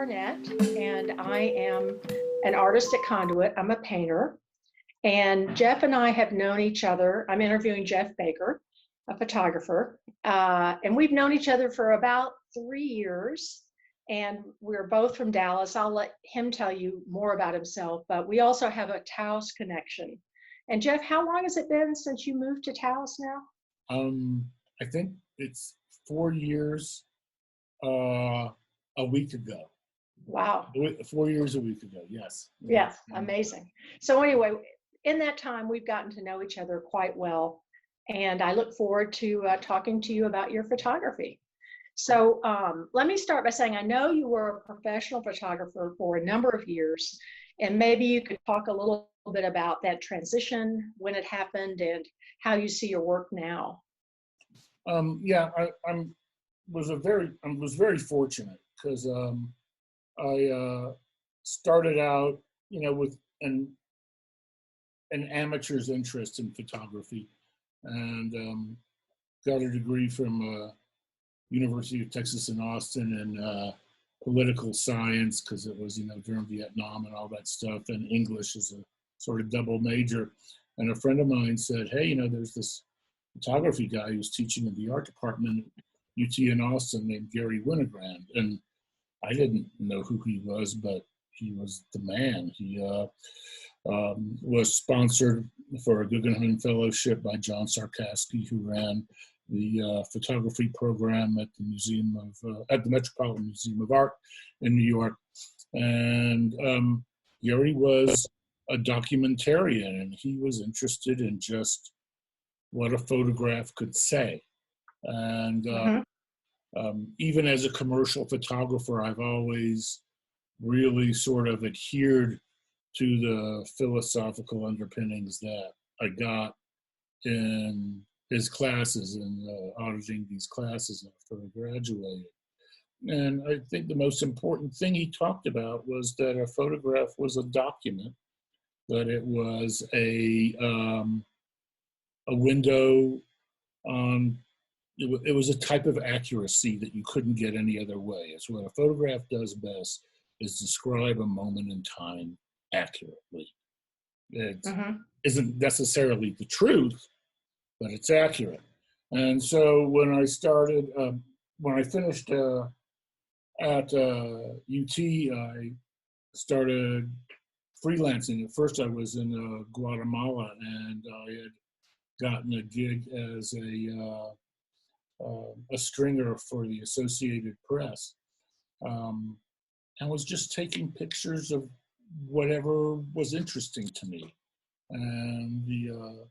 Barnett, and I am an artist at Conduit. I'm a painter, and Jeff and I have known each other. I'm interviewing Jeff Baker, a photographer, and we've known each other for about 3 years. And we're both from Dallas. I'll let him tell you more about himself, but we also have a Taos connection. And Jeff, how long has it been since you moved to Taos now? I think it's 4 years, a week ago. Wow. 4 years a week ago, yes. Yes, amazing. So anyway, in that time, we've gotten to know each other quite well, and I look forward to talking to you about your photography. So let me start by saying I know you were a professional photographer for a number of years, and maybe you could talk a little bit about that transition, when it happened, and how you see your work now. Yeah, I was very fortunate because I started out, with an amateur's interest in photography, and got a degree from University of Texas in Austin in political science because it was, during Vietnam and all that stuff, and English is a sort of double major. And a friend of mine said, "Hey, there's this photography guy who's teaching in the art department at UT in Austin named Gary Winogrand." And I didn't know who he was, but he was the man. He was sponsored for a Guggenheim Fellowship by John Sarkowski, who ran the photography program at the Metropolitan Museum of Art in New York. And Gary was a documentarian, and he was interested in just what a photograph could say. And even as a commercial photographer, I've always really sort of adhered to the philosophical underpinnings that I got in his classes and auditing these classes after I graduated. And I think the most important thing he talked about was that a photograph was a document, that it was a window on, it was a type of accuracy that you couldn't get any other way. It's what a photograph does best, is describe a moment in time accurately. It isn't necessarily the truth, but it's accurate. And so when I finished at UT, I started freelancing. At first I was in Guatemala, and I had gotten a gig as a stringer for the Associated Press, and was just taking pictures of whatever was interesting to me. And the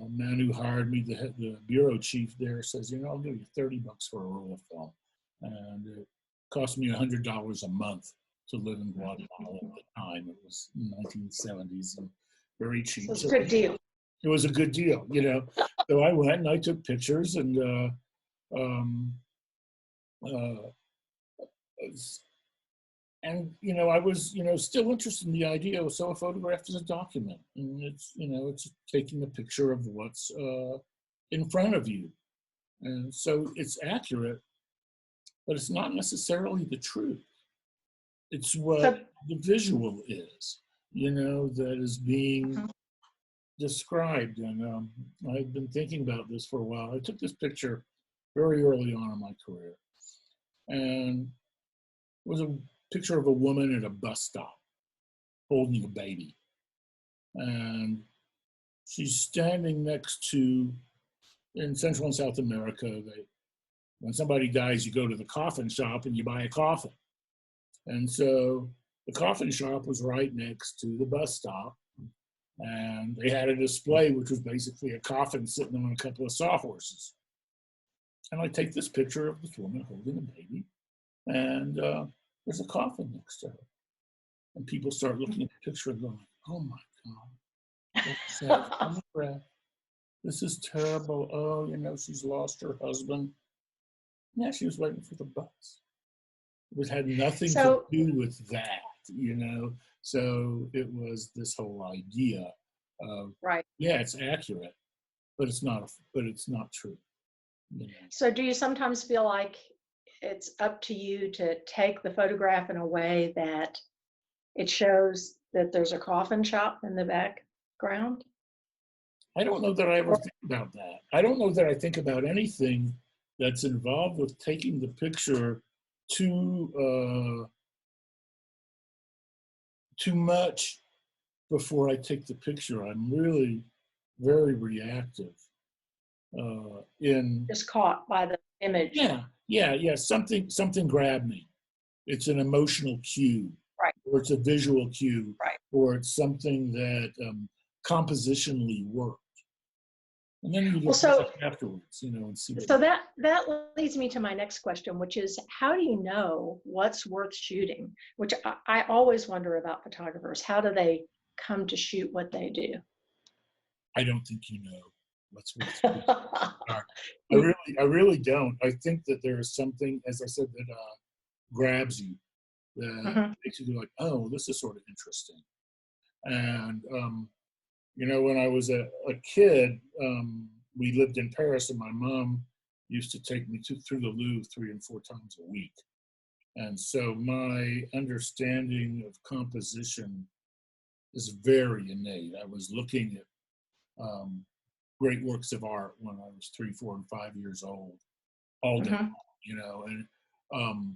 man who hired me, the bureau chief there, says, I'll give you $30 for a roll of film. And it cost me $100 a month to live in Guatemala at the time. It was 1970s and very cheap. So it's a good deal. It was a good deal, So I went and I took pictures, and I was, still interested in the idea. So a photograph is a document, and it's taking a picture of what's in front of you. And so it's accurate, but it's not necessarily the truth. It's what the visual is, that is being described. And I've been thinking about this for a while. I took this picture very early on in my career, and it was a picture of a woman at a bus stop holding a baby. And she's standing next to, in Central and South America, when somebody dies, you go to the coffin shop and you buy a coffin. And so the coffin shop was right next to the bus stop. And they had a display, which was basically a coffin sitting on a couple of sawhorses. And I take this picture of this woman holding a baby, and there's a coffin next to her. And people start looking at the picture and going, "Oh my God, that's sad photograph. This is terrible. Oh, she's lost her husband." Yeah, she was waiting for the bus. It had nothing to do with that, So it was this whole idea of, yeah, it's accurate, but it's not true. So do you sometimes feel like it's up to you to take the photograph in a way that it shows that there's a coffin shop in the background? I don't know that I ever Or, think about that. I don't know that I think about anything that's involved with taking the picture too too much before I take the picture. I'm really very reactive in just caught by the image. yeah. Something grabbed me. It's an emotional cue, Right, or it's a visual cue, right. or it's something that compositionally worked. And then you Well, look so back afterwards, and see what. so that leads me to my next question, which is, how do you know what's worth shooting? Which I always wonder about photographers. How do they come to shoot what they do? I don't think you know what's worth shooting. I really don't. I think that there is something, as I said, that grabs you, that Mhm, makes you go like, oh, this is sort of interesting. And when I was a kid, we lived in Paris, and my mom used to take me through the Louvre 3 and 4 times a week. And so my understanding of composition is very innate. I was looking at great works of art when I was 3, 4, and 5 years old, all day mhm. long, and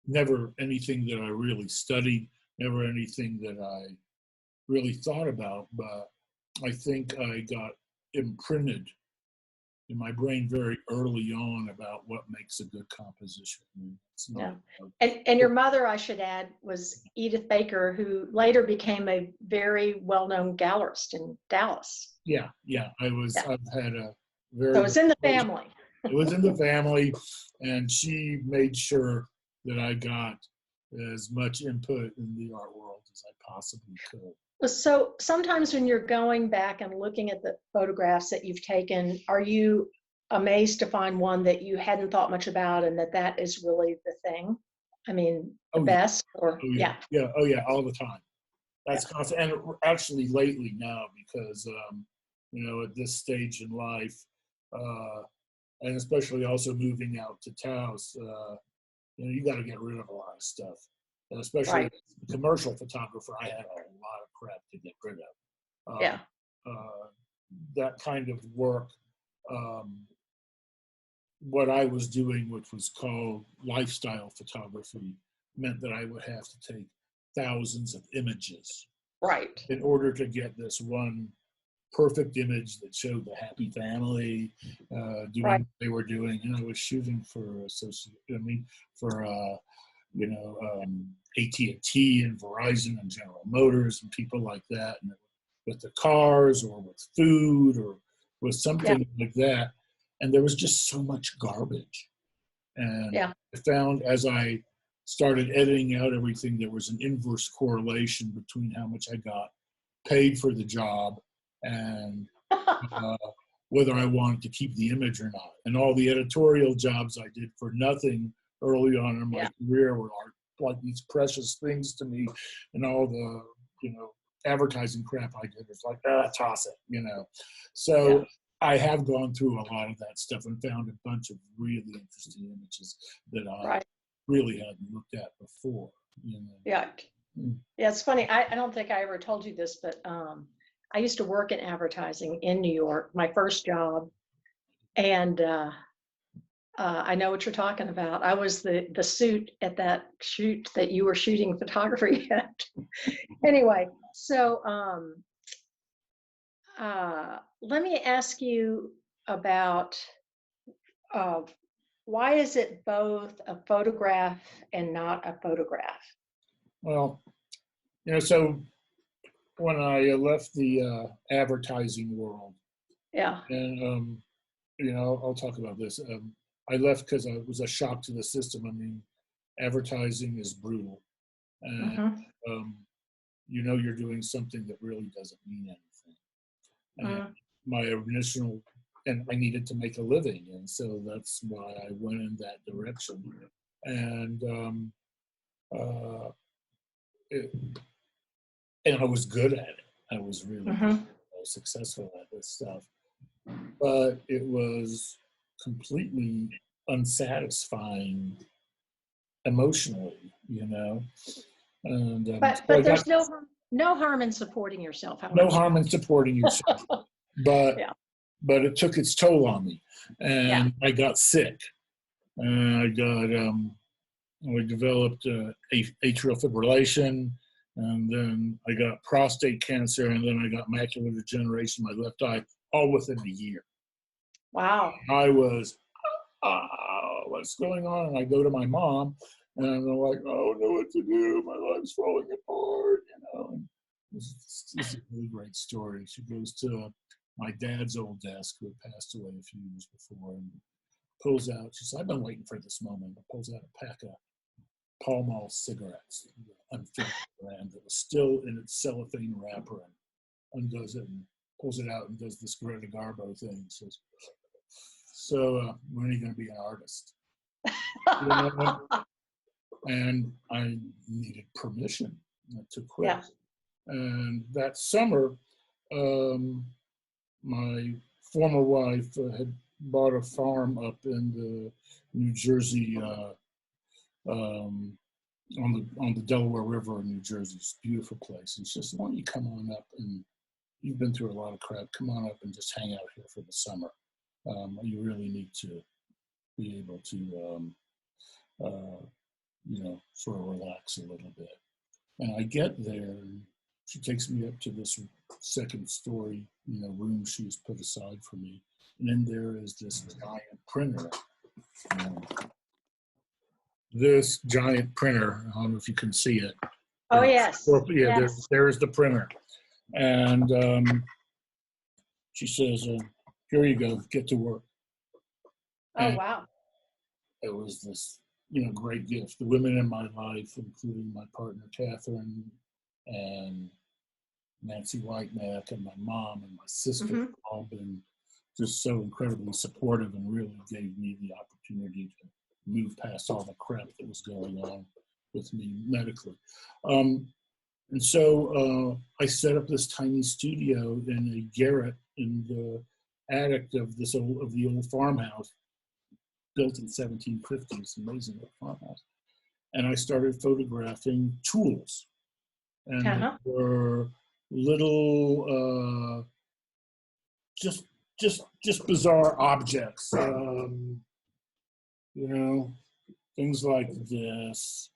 never anything that I really studied, never anything that I really thought about, but I think I got imprinted in my brain very early on about what makes a good composition. It's not, Yeah. And your mother, I should add, was Edith Baker, who later became a very well-known gallerist in Dallas. yeah. Yeah. I've had a So very it's good in the relationship. family. It was in the family, and she made sure that I got as much input in the art world as I possibly could. So sometimes when you're going back and looking at the photographs that you've taken, are you amazed to find one that you hadn't thought much about and that is really the thing? I mean, the Oh yeah, best or oh yeah, yeah, oh yeah, all the time. yeah, That's constant, and actually lately now, because at this stage in life, uh, and especially also moving out to Taos, you got to get rid of a lot of stuff. And especially right. as a commercial photographer, I had a lot of crap to get rid of. Yeah, That kind of work, um, what I was doing, which was called lifestyle photography, meant that I would have to take thousands of images right. in order to get this one perfect image that showed the happy family Right. doing what they were doing. And I was shooting for for AT&T and Verizon and General Motors and people like that, and with the cars or with food or with Yeah, something like that. And there was just so much garbage. And yeah. I found, as I started editing out everything, there was an inverse correlation between how much I got paid for the job and uh, whether I wanted to keep the image or not. And all the editorial jobs I did for nothing early on in my Yeah, career were like these precious things to me, and all the advertising crap I did was like, toss it. yeah. So I have gone through a lot of that stuff and found a bunch of really interesting images that I Right. really hadn't looked at before. Yeah. Mm. Yeah, it's funny. I don't think I ever told you this, but I used to work in advertising in New York, my first job, and I know what you're talking about. I was the suit at that shoot that you were shooting photography at. Anyway, so let me ask you about uh, why is it both a photograph and not a photograph? Well, so when I left the advertising world, Yeah. and I'll talk about this. I left because I was a shock to the system. I mean, advertising is brutal, and Hmm. um, you're doing something that really doesn't mean anything. And Hmm. my initial, and I needed to make a living, and so that's why I went in that direction. And uh, it, and I was good at it. I was really good. Hmm. I was successful at this stuff, but it was completely unsatisfying emotionally, you know. And But so I got there's no harm in supporting yourself, no however. harm in supporting yourself, but Yeah. it took its toll on me, Yeah. and I got sick. I got I developed atrial fibrillation, and then I got prostate cancer, and then I got macular degeneration in my left eye, all within a year. Wow. I was, what's going on? And I go to my mom, and I'm like, I don't know what to do. My life's falling apart, you know. And this is a really great story. She goes to my dad's old desk, who had passed away a few years before, and pulls out, she said, I've been waiting for this moment. Pulls out a pack of Pall Mall cigarettes, unfiltered brand that was still in its cellophane wrapper, and undoes it and pulls it out and does this Greta Garbo thing. Says, so when are you going to be an artist? You know? And I needed permission to quit. Yeah. And that summer, my former wife had bought a farm up in the New Jersey, on the Delaware River in New Jersey. It's a beautiful place. And she says, why don't you come on up, and you've been through a lot of crap. Come on up and just hang out here for the summer. You really need to be able to, you know, sort of relax a little bit. And I get there, and she takes me up to this second story, you know, room she's put aside for me. And then there is this giant printer. This giant printer, I don't know if you can see it. Oh, yes. Well, yeah, Yes. there's the printer. And she says, here you go, get to work. Oh, And wow. it was this, you know, great gift. The women in my life, including my partner, Catherine, and Nancy Whiteneck, and my mom and my sister, have all been just so incredibly supportive and really gave me the opportunity to move past all the crap that was going on with me medically. And so I set up this tiny studio in a garret in the attic of the old farmhouse, built in 1750s, amazing old farmhouse. And I started photographing tools, and they were little, just bizarre objects, you know, things like this.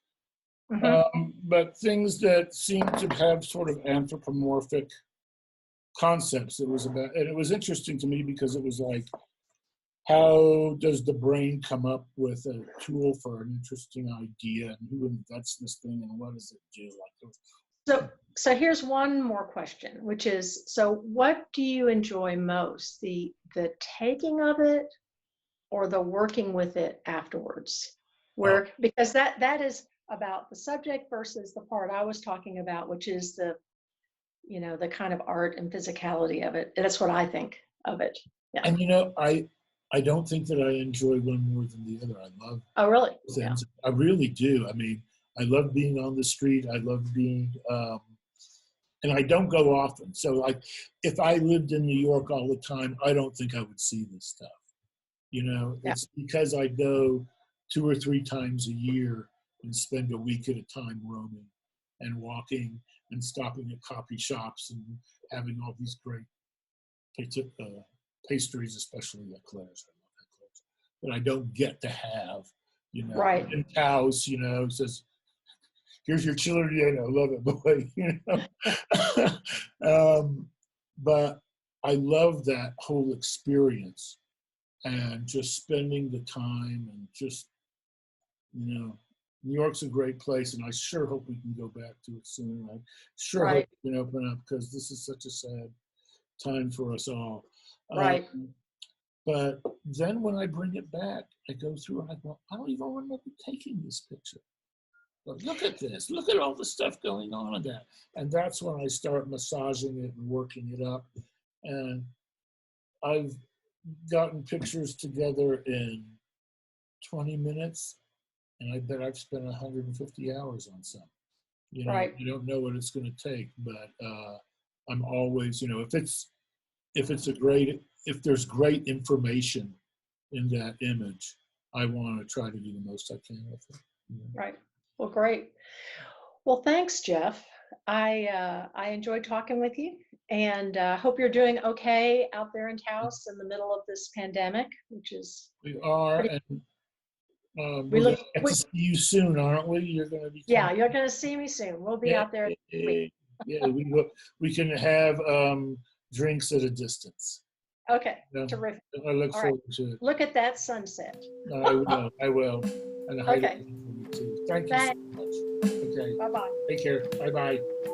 But things that seem to have sort of anthropomorphic concepts. It was about, and it was interesting to me because it was like, how does the brain come up with a tool for an interesting idea, and who invents this thing, and what does it do? Like, so here's one more question, which is, so what do you enjoy most, the taking of it or the working with it afterwards? Where, because that is about the subject versus the part I was talking about, which is the, you know, the kind of art and physicality of it. That's what I think of it. Yeah. And you know, I don't think that I enjoy one more than the other. I love really? things. Yeah. I really do. I mean, I love being on the street. I love being, and I don't go often. So like, if I lived in New York all the time, I don't think I would see this stuff. You know, it's because I go 2 or 3 times a year and spend a week at a time roaming and walking and stopping at coffee shops and having all these great pastries, especially eclairs. I love eclairs. That I don't get to have, you know. Right. In house, you know, says, here's your children, I love it, boy, you know. But I love that whole experience, and just spending the time, and just, you know, New York's a great place, and I sure hope we can go back to it soon. I sure hope we can open up, because this is such a sad time for us all. Right. But then when I bring it back, I go through and I go, I don't even remember taking this picture. But look at this. Look at all the stuff going on in that. And that's when I start massaging it and working it up. And I've gotten pictures together in 20 minutes, and I bet I've spent 150 hours on some. You know, you don't know what it's going to take, but I'm always, you know, if there's great information in that image, I want to try to do the most I can with it. Right. Well, great. Well, thanks, Jeff. I enjoyed talking with you, and hope you're doing okay out there in Taos in the middle of this pandemic, which is We are, pretty. and We we're going look. to get to see you soon, aren't we? You're going to be Yeah, coming. you're going to see me soon. We'll be Yeah, out there. yeah. We can have drinks at a distance. Okay, Yeah, terrific. I look All right. forward to it. Look at that sunset. I will. I will. And I highly Okay. recommend it too. Thank you so Thanks. much. Okay. Bye-bye. Take care. Bye bye.